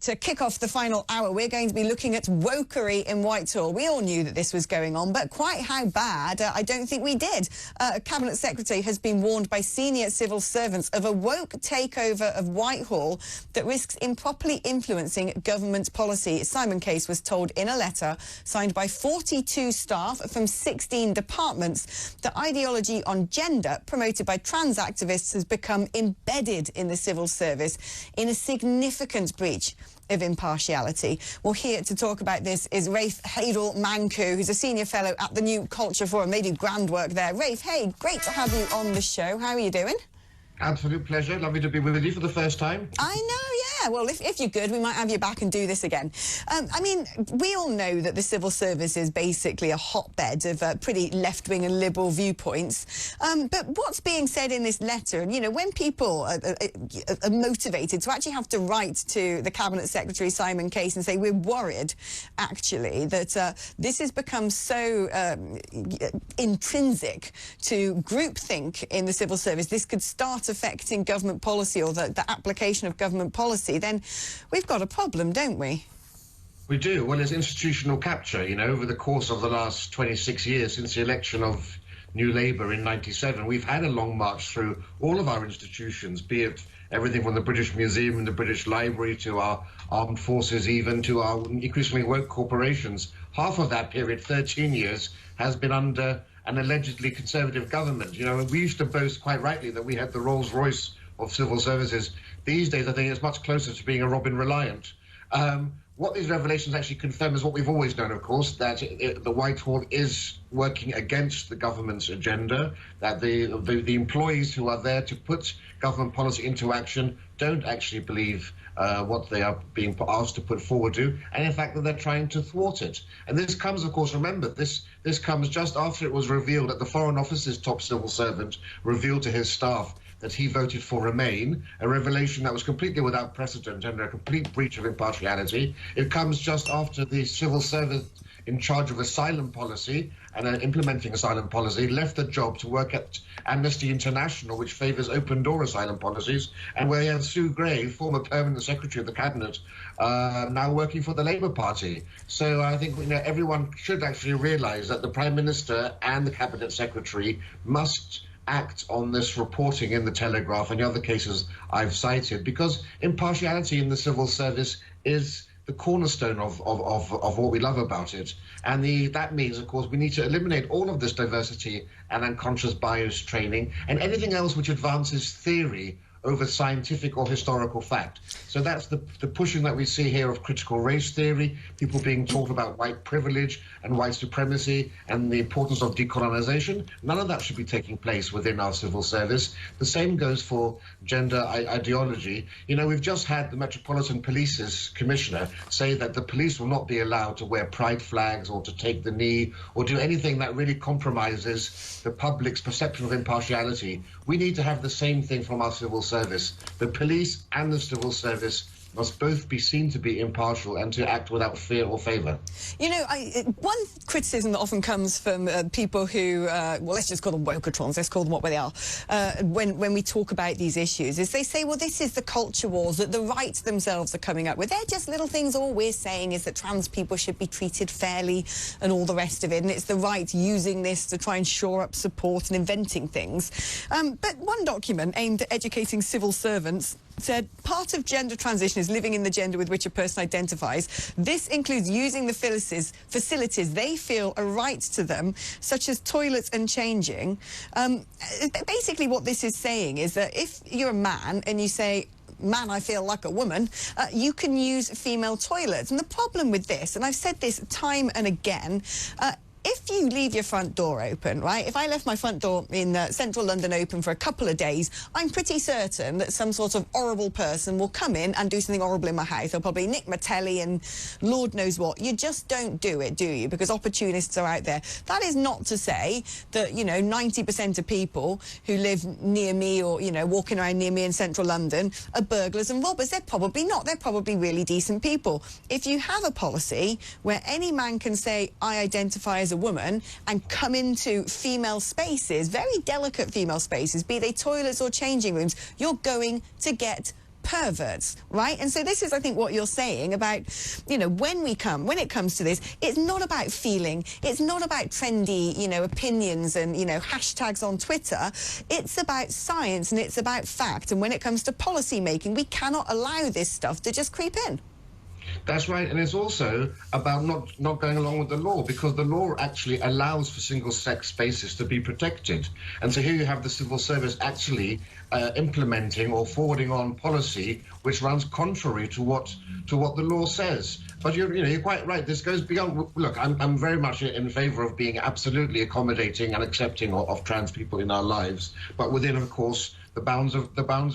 To kick off the final hour, we're going to be looking at wokery in Whitehall. We all knew that this was going on, but quite how bad, I don't think we did. A Cabinet Secretary has been warned by senior civil servants of a woke takeover of Whitehall that risks improperly influencing government policy. Simon Case was told in a letter signed by 42 staff from 16 departments that ideology on gender promoted by trans activists has become embedded in the civil service in a significant breach of impartiality. Well, here to talk about this is Rafe Heydel-Mankoo, who's a senior fellow at the New Culture Forum. They do grand work there. Rafe, hey, great to have you on the show. How are you doing? Absolute pleasure. Lovely to be with you for the first time. I know, yeah. Well, if you're good, we might have you back and do this again. I mean, we all know that the civil service is basically a hotbed of pretty left-wing and liberal viewpoints. But what's being said in this letter, and, you know, when people are motivated to actually have to write to the Cabinet Secretary, Simon Case, and say, we're worried, actually, that this has become so intrinsic to groupthink in the civil service, this could start affecting government policy or the application of government policy, then we've got a problem, don't we? We do. Well, it's institutional capture. You know, over the course of the last 26 years since the election of New Labour in '97, we've had a long march through all of our institutions, be it everything from the British Museum and the British Library to our armed forces, even to our increasingly woke corporations. Half of that period, 13 years, has been under an allegedly conservative government. You know, we used to boast quite rightly that we had the Rolls Royce of civil services. These days, I think it's much closer to being a Robin Reliant. What these revelations actually confirm is what we've always known, of course, that the Whitehall is working against the government's agenda, that the employees who are there to put government policy into action don't actually believe what they are being asked to put forward to, and in fact that they're trying to thwart it. And this comes, of course, remember, this comes just after it was revealed that the Foreign Office's top civil servant revealed to his staff that he voted for Remain, a revelation that was completely without precedent and a complete breach of impartiality. It comes just after the civil servant in charge of asylum policy and implementing asylum policy left the job to work at Amnesty International, which favours open-door asylum policies, and where you have Sue Gray, former permanent secretary of the cabinet, now working for the Labour Party. So I think, you know, everyone should actually realise that the Prime Minister and the cabinet secretary must act on this reporting in the Telegraph and the other cases I've cited, because impartiality in the civil service is the cornerstone of what we love about it. And that means, of course, we need to eliminate all of this diversity and unconscious bias training and anything else which advances theory over scientific or historical fact. So that's the pushing that we see here of critical race theory, people being taught about white privilege and white supremacy and the importance of decolonization. None of that should be taking place within our civil service. The same goes for gender ideology. You know, we've just had the Metropolitan Police's commissioner say that the police will not be allowed to wear pride flags or to take the knee or do anything that really compromises the public's perception of impartiality. We need to have the same thing from our civil service. The police and the civil service must both be seen to be impartial and to act without fear or favour. You know, one criticism that often comes from people who, well, let's just call them woketrons, let's call them what they are, when we talk about these issues, is they say, well, this is the culture wars that the right themselves are coming up with. They're just little things. All we're saying is that trans people should be treated fairly and all the rest of it, and it's the right using this to try and shore up support and inventing things. But one document aimed at educating civil servants said part of gender transition is living in the gender with which a person identifies. This includes using the facilities they feel are right to them, such as toilets and changing. Basically what this is saying is that if you're a man and you say, man, I feel like a woman, you can use female toilets. And the problem with this, and I've said this time and again, if you leave your front door open, right, if I left my front door in central London open for a couple of days, I'm pretty certain that some sort of horrible person will come in and do something horrible in my house. They'll probably nick my telly and Lord knows what. You just don't do it, do you? Because opportunists are out there. That is not to say that, you know, 90% of people who live near me or, you know, walking around near me in central London are burglars and robbers. They're probably not. They're probably really decent people. If you have a policy where any man can say, I identify as a woman, and come into female spaces, very delicate female spaces, be they toilets or changing rooms, you're going to get perverts, right? And so this is, I think, what you're saying about, you know, when it comes to this, it's not about feeling, it's not about trendy, you know, opinions and, you know, hashtags on Twitter. It's about science and it's about fact. And when it comes to policy making, we cannot allow this stuff to just creep in. That's right, and it's also about not going along with the law, because the law actually allows for single-sex spaces to be protected. And so here you have the civil service actually implementing or forwarding on policy which runs contrary to what the law says. But you're quite right. This goes beyond. Look, I'm very much in favour of being absolutely accommodating and accepting of trans people in our lives, but within, of course, the bounds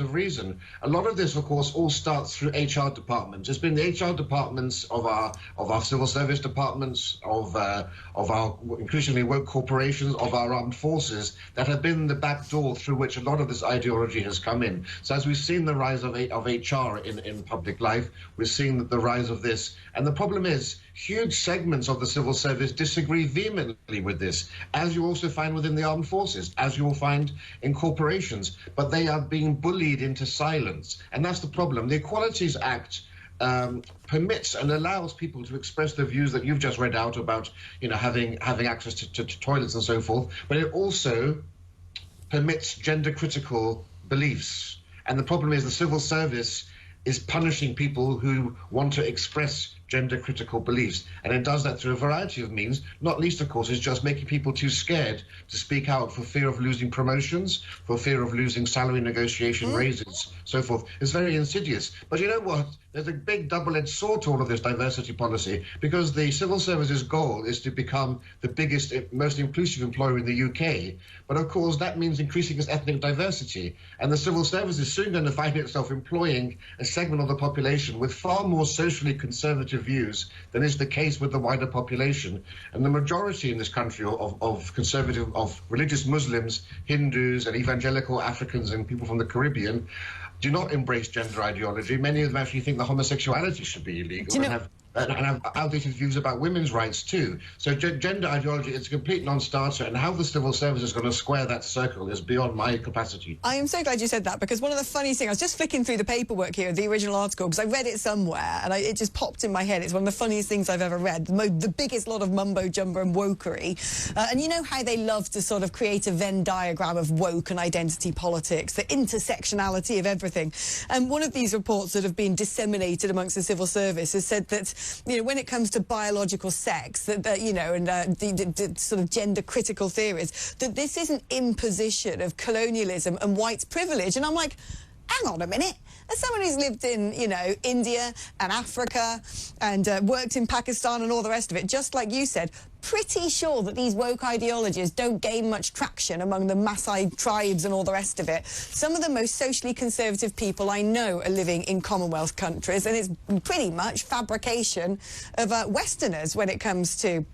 of reason. A lot of this, of course, all starts through HR departments. It's been the HR departments of our civil service departments, of our increasingly woke corporations, of our armed forces that have been the back door through which a lot of this ideology has come in. So as we've seen the rise of HR in public life, we're seeing the rise of this. And the problem is, huge segments of the civil service disagree vehemently with this, as you also find within the armed forces, as you will find in corporations. But they are being bullied into silence. And that's the problem. The Equalities Act permits and allows people to express the views that you've just read out about, having access to toilets and so forth. But it also permits gender-critical beliefs. And the problem is the civil service is punishing people who want to express gender-critical beliefs. And it does that through a variety of means, not least, of course, is just making people too scared to speak out for fear of losing promotions, for fear of losing salary negotiation raises, so forth. It's very insidious. But you know what? There's a big double-edged sword to all of this diversity policy, because the civil service's goal is to become the biggest, most inclusive employer in the UK. But of course, that means increasing its ethnic diversity. And the civil service is soon going to find itself employing a segment of the population with far more socially conservative views than is the case with the wider population. And the majority in this country of religious Muslims, Hindus and evangelical Africans and people from the Caribbean do not embrace gender ideology. Many of them actually think that homosexuality should be illegal and have outdated views about women's rights too. So gender ideology is a complete non-starter, and how the civil service is going to square that circle is beyond my capacity. I am so glad you said that, because one of the funniest things, I was just flicking through the paperwork here, the original article, because I read it somewhere and it just popped in my head. It's one of the funniest things I've ever read, the biggest lot of mumbo-jumbo and wokery. And you know how they love to sort of create a Venn diagram of woke and identity politics, the intersectionality of everything. And one of these reports that have been disseminated amongst the civil service has said that, when it comes to biological sex, the sort of gender-critical theories, that this is an imposition of colonialism and white privilege. And I'm like, hang on a minute. As someone who's lived in, India and Africa and worked in Pakistan and all the rest of it, just like you said, pretty sure that these woke ideologies don't gain much traction among the Maasai tribes and all the rest of it. Some of the most socially conservative people I know are living in Commonwealth countries, and it's pretty much fabrication of Westerners when it comes to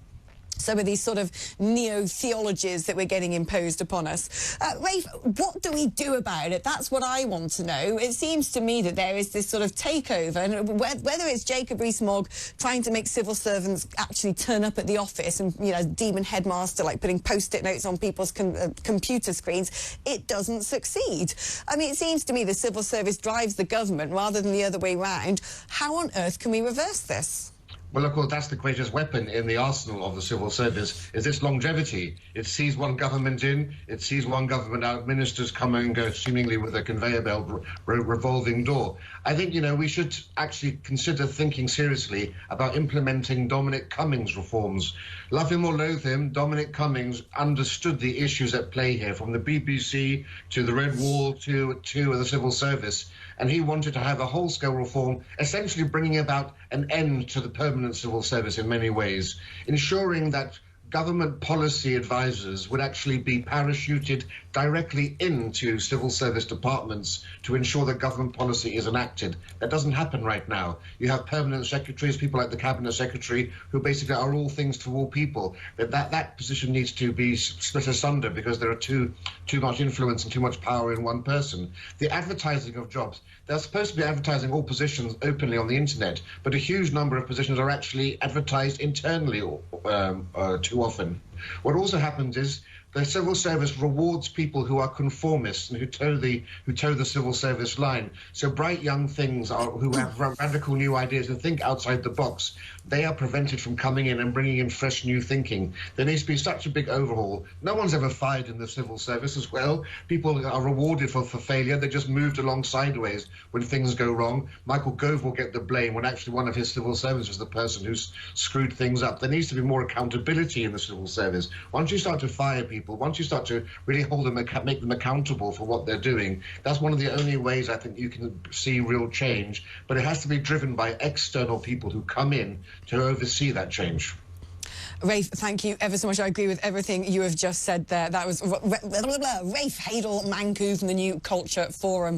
some of these sort of neo-theologies that we're getting imposed upon us. Rafe, what do we do about it? That's what I want to know. It seems to me that there is this sort of takeover, and whether it's Jacob Rees-Mogg trying to make civil servants actually turn up at the office and, demon headmaster, like putting post-it notes on people's computer screens, it doesn't succeed. I mean, it seems to me the civil service drives the government rather than the other way round. How on earth can we reverse this? Well, of course, that's the greatest weapon in the arsenal of the civil service, is its longevity. It sees one government in, it sees one government out, ministers come and go seemingly with a conveyor belt revolving door. I think, we should actually consider thinking seriously about implementing Dominic Cummings reforms. Love him or loathe him, Dominic Cummings understood the issues at play here, from the BBC to the Red Wall to the civil service. And he wanted to have a whole-scale reform, essentially bringing about an end to the permanent civil service in many ways, ensuring that government policy advisors would actually be parachuted directly into civil service departments to ensure that government policy is enacted. That doesn't happen right now. You have permanent secretaries, people like the cabinet secretary, who basically are all things to all people. That position needs to be split asunder because there are too much influence and too much power in one person. The advertising of jobs, they're supposed to be advertising all positions openly on the internet, but a huge number of positions are actually advertised internally too often. What also happens is The civil service rewards people who are conformists and who toe the civil service line. So bright young things who have radical new ideas and think outside the box, they are prevented from coming in and bringing in fresh new thinking. There needs to be such a big overhaul. No one's ever fired in the civil service as well. People are rewarded for failure. They're just moved along sideways when things go wrong. Michael Gove will get the blame when actually one of his civil servants was the person who's screwed things up. There needs to be more accountability in the civil service. Once you start to fire people, once you start to really hold them, make them accountable for what they're doing, that's one of the only ways I think you can see real change. But it has to be driven by external people who come in to oversee that change. Rafe, thank you ever so much. I agree with everything you have just said there. That was Rafe Heydel-Mankoo from the New Culture Forum.